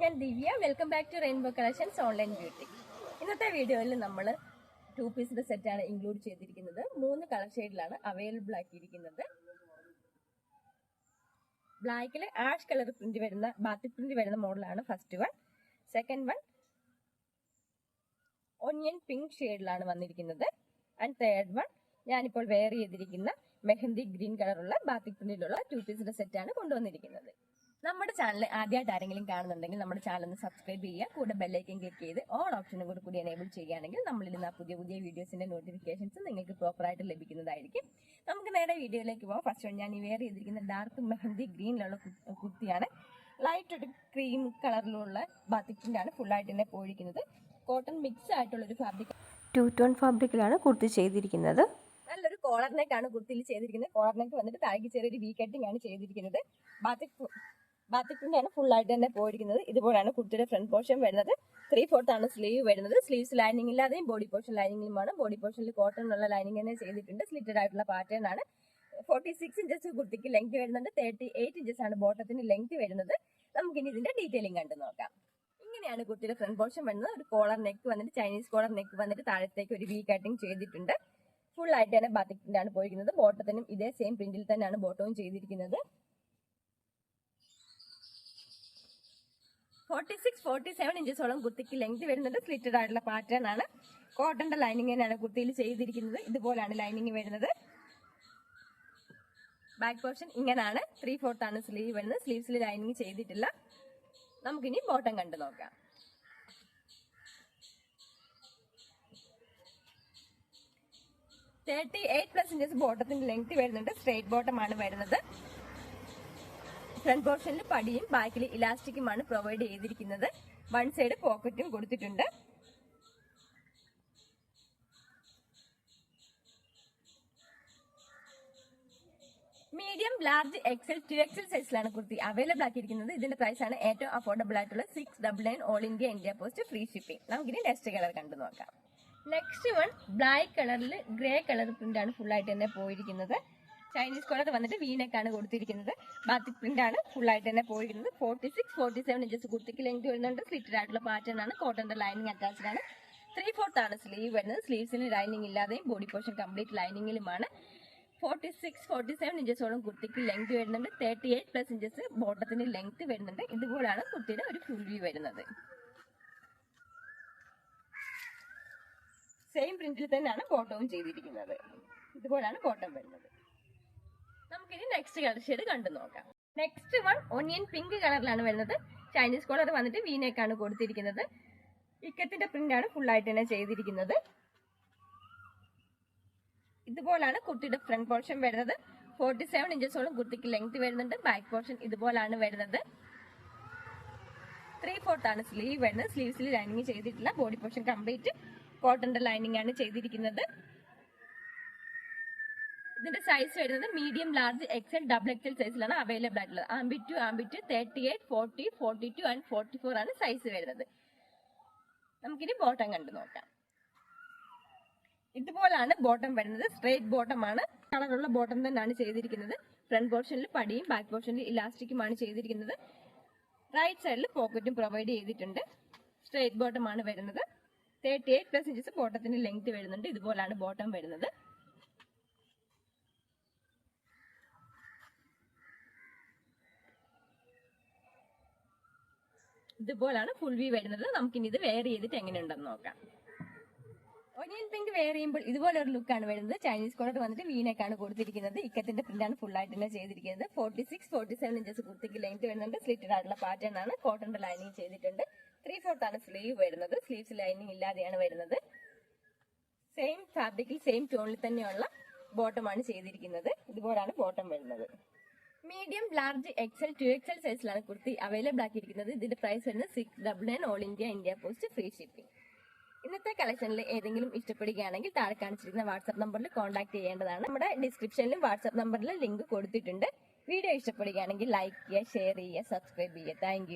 ഞാൻ Divya. Welcome back to Rainbow Collections online beauty. ഇന്നത്തെ വീഡിയോയിൽ നമ്മൾ 2 പീസിന്റെ സെറ്റാണ് ഇൻക്ലൂഡ് ചെയ്തിരിക്കുന്നത്. 3 കളർ ഷെയ്ഡിലാണ് അവൈലബിൾ ആക്കിയിരിക്കുന്നത്. ബ്ലാക്കിൽ ആഷ് കളർ പ്രിന്റ് വരുന്ന ബാത്തിക് പ്രിന്റ് വരുന്ന മോഡലാണ് first one. Second one onion pink ഷെയ്ഡിലാണ് വന്നിരിക്കുന്നത്. ആൻഡ് തേർഡ് വൺ ഞാനിപ്പോൾ വെയർ ചെയ്തിരിക്കുന്ന മെഹന്തി ഗ്രീൻ കളറുള്ള ബാത്തിക് പ്രിന്റിലുള്ള 2 പീസിന്റെ സെറ്റാണ് കൊണ്ടുവന്നിരിക്കുന്നത്. നമ്മുടെ ചാനൽ ആദ്യമായിട്ട് ആരെങ്കിലും കാണുന്നുണ്ടെങ്കിൽ നമ്മുടെ ചാനൽ ഒന്ന് സബ്സ്ക്രൈബ് ചെയ്യുക. കൂടെ ബെല്ലൈക്കൻ ക്ലിക്ക് ചെയ്ത് ഓൾ ഓപ്ഷനും കൂടി എനേബിൾ ചെയ്യുകയാണെങ്കിൽ നമ്മളിരുന്ന പുതിയ വീഡിയോസിന്റെ നോട്ടിഫിക്കേഷൻസ് നിങ്ങൾക്ക് പ്രോപ്പറായിട്ട് ലഭിക്കുന്നതായിരിക്കും. നമുക്ക് നേരെ വീഡിയോയിലേക്ക് പോകാം. ഫസ്റ്റ് ഞാൻ ഈ വെയർ ചെയ്തിരിക്കുന്ന ഡാർക്ക് മെഹന്തി ഗ്രീനിലുള്ള കുർത്തിയാണ്. ലൈറ്റ് ഒരു ക്രീം കളറിലുള്ള ബാത്തിക് പ്രിന്റാണ് ഫുള്ളായിട്ട് തന്നെ പോയിരിക്കുന്നത്. കോട്ടൺ മിക്സ് ആയിട്ടുള്ള ഒരു ഫാബ്രിക് 2 ടോൺ ഫാബ്രിക്കിലാണ് കുർത്തി ചെയ്തിരിക്കുന്നത്. നല്ലൊരു കോളർ നെക്കാണ് കുർത്തിയിൽ ചെയ്തിരിക്കുന്നത്. കോളർ നെക്ക് വന്നിട്ട് താഴേക്ക് ചെറിയൊരു വി കട്ടിംഗ് ആണ് ചെയ്തിരിക്കുന്നത്. ബാത്തിക് പ്രിന്റാണ് ഫുള്ളായിട്ട് തന്നെ പോയിരിക്കുന്നത്. ഇതുപോലെയാണ് കുർത്തിയുടെ ഫ്രണ്ട് പോർഷൻ വരുന്നത്. 3/4 ആണ് സ്ലീവ് വരുന്നത്. സ്ലീവ്സ് ലൈനിങ് ഇല്ലാതെയും ബോഡി പോർഷൻ ലൈനിങ്ങുമാണ്. ബോഡി പോർഷനിൽ കോട്ടൺ ഉള്ള ലൈനിങ് തന്നെ ചെയ്തിട്ടുണ്ട്. സ്ലിറ്റഡ് ആയിട്ടുള്ള പാറ്റേൺ ആണ്. 46 ഇഞ്ചസ് കുർത്തിക്ക് ലെങ്ത് വരുന്നുണ്ട്. 38 ഇഞ്ചസ് ആണ് ബോട്ടത്തിന് ലെങ്ത് വരുന്നത്. നമുക്കിനി ഇതിന്റെ ഡീറ്റെയിലിംഗ് കണ്ടു നോക്കാം. ഇങ്ങനെയാണ് കുർത്തിയുടെ ഫ്രണ്ട് പോർഷൻ വരുന്നത്. ഒരു കോളർ നെക്ക് വന്നിട്ട് ചൈനീസ് കോളർ നെക്ക് വന്നിട്ട് താഴത്തേക്ക് ഒരു വി കട്ടിംഗ് ചെയ്തിട്ടുണ്ട്. ഫുൾ ആയിട്ട് തന്നെ ബാത്തിക് പ്രിന്റ് ആണ് പോയിരിക്കുന്നത്. ബോട്ടത്തിനും ഇതേ സെയിം പ്രിന്റിൽ തന്നെയാണ് ബോട്ടവും ചെയ്തിരിക്കുന്നത്. 46-47 ഇഞ്ചസോളം കുർത്തിക്ക് ലെങ്ത് വരുന്നുണ്ട്. സ്ലിറ്റഡ് ആയിട്ടുള്ള പാറ്റേൺ ആണ്. കോട്ടന്റെ ലൈനിങ് തന്നെയാണ് കുർത്തിയിൽ ചെയ്തിരിക്കുന്നത്. ഇതുപോലാണ് ലൈനിങ് വരുന്നത്. ബാക്ക് പോർഷൻ ഇങ്ങനെയാണ്. 3/4 ആണ് സ്ലീവ് വരുന്നത്. സ്ലീവ്സിൽ ലൈനിങ് ചെയ്തിട്ടില്ല. നമുക്കിനി ബോട്ടം കണ്ടു നോക്കാം. +38 ബോട്ടത്തിന്റെ ലെങ്ത് വരുന്നുണ്ട്. സ്ട്രേറ്റ് ബോട്ടം ആണ് വരുന്നത്. ഫ്രണ്ട് പോർഷനിൽ പടിയും ബാക്കിൽ ഇലാസ്റ്റിക്കുമാണ് പ്രൊവൈഡ് ചെയ്തിരിക്കുന്നത്. വൺ സൈഡ് പോക്കറ്റും കൊടുത്തിട്ടുണ്ട്. മീഡിയം, ലാർജ്, എക്സൽ, 2XL സൈസിലാണ് കുർത്തി അവൈലബിൾ ആക്കിയിരിക്കുന്നത്. ഇതിന്റെ പ്രൈസ് ആണ് ഏറ്റവും അഫോർഡബിൾ ആയിട്ടുള്ള 699 all India post free shipping. നമുക്കിനി നെക്സ്റ്റ് കളർ കണ്ടു നോക്കാം. നെക്സ്റ്റ് വൺ ബ്ലാക്ക് കളറിൽ ഗ്രേ കളർ പ്രിന്റ് ആണ് ഫുൾ ആയിട്ട് തന്നെ പോയിരിക്കുന്നത്. ചൈനീസ് കോളർ വന്നിട്ട് വീനെക്കാണ് കൊടുത്തിരിക്കുന്നത്. ബാത്തിക് പ്രിന്റ് ആണ് ഫുൾ ആയിട്ട് തന്നെ പോയിരിക്കുന്നത്. 46-47 ഇഞ്ചസ് കുർത്തിക്ക് ലെങ്ത് വരുന്നുണ്ട്. സ്ലിറ്റഡ് ആയിട്ടുള്ള പാറ്റേൺ ആണ്. കോട്ടന്റെ ലൈനിങ് അറ്റാച്ച്ഡ് ആണ്. 3/4 ആണ് സ്ലീവ് വരുന്നത്. സ്ലീവ്സിന് ലൈനിങ് ഇല്ലാതെയും ബോഡി പോർഷൻ കംപ്ലീറ്റ് ലൈനിങ്ങിലുമാണ്. 46-47 ഇഞ്ചസോളം കുർത്തിക്ക് ലെങ്ത് വരുന്നുണ്ട്. 38+ ഇഞ്ചസ് ബോട്ടത്തിന് ലെങ്ത് വരുന്നുണ്ട്. ഇതുപോലാണ് കുർത്തിയുടെ ഒരു ഫുൾ വ്യൂ വരുന്നത്. സെയിം പ്രിന്റിൽ തന്നെയാണ് ബോട്ടവും ചെയ്തിരിക്കുന്നത്. ഇതുപോലാണ് ബോട്ടം വരുന്നത്. നമുക്കിനി നെക്സ്റ്റ് കളർ ഷെയ്ഡ് കണ്ടു നോക്കാം. നെക്സ്റ്റ് വൺ ഓണിയൻ പിങ്ക് കളറിലാണ് വരുന്നത്. ചൈനീസ് കോളർ വന്നിട്ട് വീനേക്കാണ് കൊടുത്തിരിക്കുന്നത്. ഇക്കത്തിന്റെ പ്രിന്റ് ആണ് ഫുൾ ആയിട്ട് തന്നെ ചെയ്തിരിക്കുന്നത്. ഇതുപോലാണ് കുർത്തിയുടെ ഫ്രണ്ട് പോർഷൻ വരുന്നത്. 47 ഇഞ്ചസോളം കുർത്തിക്ക് ലെങ്ത് വരുന്നുണ്ട്. ബാക്ക് പോർഷൻ ഇതുപോലാണ് വരുന്നത്. 3/4 ആണ് സ്ലീവ് വരുന്നത്. സ്ലീവ്സിൽ ലൈനിങ് ചെയ്തിട്ടില്ല. ബോഡി പോർഷൻ കംപ്ലീറ്റ് കോട്ടന്റെ ലൈനിങ് ആണ് ചെയ്തിരിക്കുന്നത്. ഇതിന്റെ സൈസ് വരുന്നത് മീഡിയം, ലാർജ്, എക്സൽ, XXL സൈസിലാണ് അവൈലബിൾ ആയിട്ടുള്ളത്. ആംബിറ്റ് 38, 40, 42 ആൻഡ് 44 ആണ് സൈസ് വരുന്നത്. നമുക്കിനി ബോട്ടം കണ്ടു നോക്കാം. ഇതുപോലാണ് ബോട്ടം വരുന്നത്. സ്ട്രേറ്റ് ബോട്ടം ആണ്. കളറുള്ള ബോട്ടം തന്നെയാണ് ചെയ്തിരിക്കുന്നത്. ഫ്രണ്ട് പോർഷനിൽ പടിയും ബാക്ക് പോർഷനിൽ ഇലാസ്റ്റിക്കുമാണ് ചെയ്തിരിക്കുന്നത്. റൈറ്റ് സൈഡിൽ പോക്കറ്റും പ്രൊവൈഡ് ചെയ്തിട്ടുണ്ട്. സ്ട്രേറ്റ് ബോട്ടം ആണ് വരുന്നത്. 38+ ഇഞ്ചസ് ബോട്ടത്തിന് ലെങ്ത് വരുന്നുണ്ട്. ഇതുപോലാണ് ബോട്ടം വരുന്നത്. ഇതുപോലാണ് ഫുൾ വ്യൂ വരുന്നത്. നമുക്കിനി ഇത് വെയർ ചെയ്തിട്ട് എങ്ങനെയുണ്ടെന്ന് നോക്കാം. ഓനിയൻ പിങ്ക് വെയർ ചെയ്യുമ്പോൾ ഇതുപോലെ ഒരു ലുക്കാണ് വരുന്നത്. ചൈനീസ് കോളർ വന്നിട്ട് വീനേക്കാണ് കൊടുത്തിരിക്കുന്നത്. ഇക്കത്തിന്റെ പ്രിന്റ് ആണ് ഫുൾ ആയിട്ട് തന്നെ ചെയ്തിരിക്കുന്നത്. 46-47 ഇഞ്ചസ് കുർത്തിക്ക് ലെങ്ത് വരുന്നുണ്ട്. സ്ലിറ്റഡ് ആയിട്ടുള്ള പാറ്റേൺ ആണ്. കോട്ടന്റെ ലൈനിങ് ചെയ്തിട്ടുണ്ട്. 3/4 ആണ് സ്ലീവ് വരുന്നത്. സ്ലീവ്സ് ലൈനിങ് ഇല്ലാതെയാണ് വരുന്നത്. സെയിം ഫാബ്രിക്കിൽ സെയിം ടോണിൽ തന്നെയുള്ള ബോട്ടമാണ് ചെയ്തിരിക്കുന്നത്. ഇതുപോലാണ് ബോട്ടം വരുന്നത്. മീഡിയം, ലാർജ്, എക്സൽ, 2XL സൈസിലാണ് കുർത്തി അവൈലബിൾ ആക്കിയിരിക്കുന്നത്. ഇതിന്റെ പ്രൈസ് വരുന്നത് 699 all India post free shipping. ഇന്നത്തെ കളക്ഷനിൽ ഏതെങ്കിലും ഇഷ്ടപ്പെടുകയാണെങ്കിൽ താഴെ കാണിച്ചിരിക്കുന്ന വാട്സ്ആപ്പ് നമ്പറിൽ കോൺടാക്ട് ചെയ്യേണ്ടതാണ്. നമ്മുടെ ഡിസ്ക്രിപ്ഷനിലും വാട്സ്ആപ്പ് നമ്പറിൽ ലിങ്ക് കൊടുത്തിട്ടുണ്ട്. വീഡിയോ ഇഷ്ടപ്പെടുകയാണെങ്കിൽ ലൈക്ക് ചെയ്യുക, ഷെയർ ചെയ്യുക, സബ്സ്ക്രൈബ് ചെയ്യുക. താങ്ക്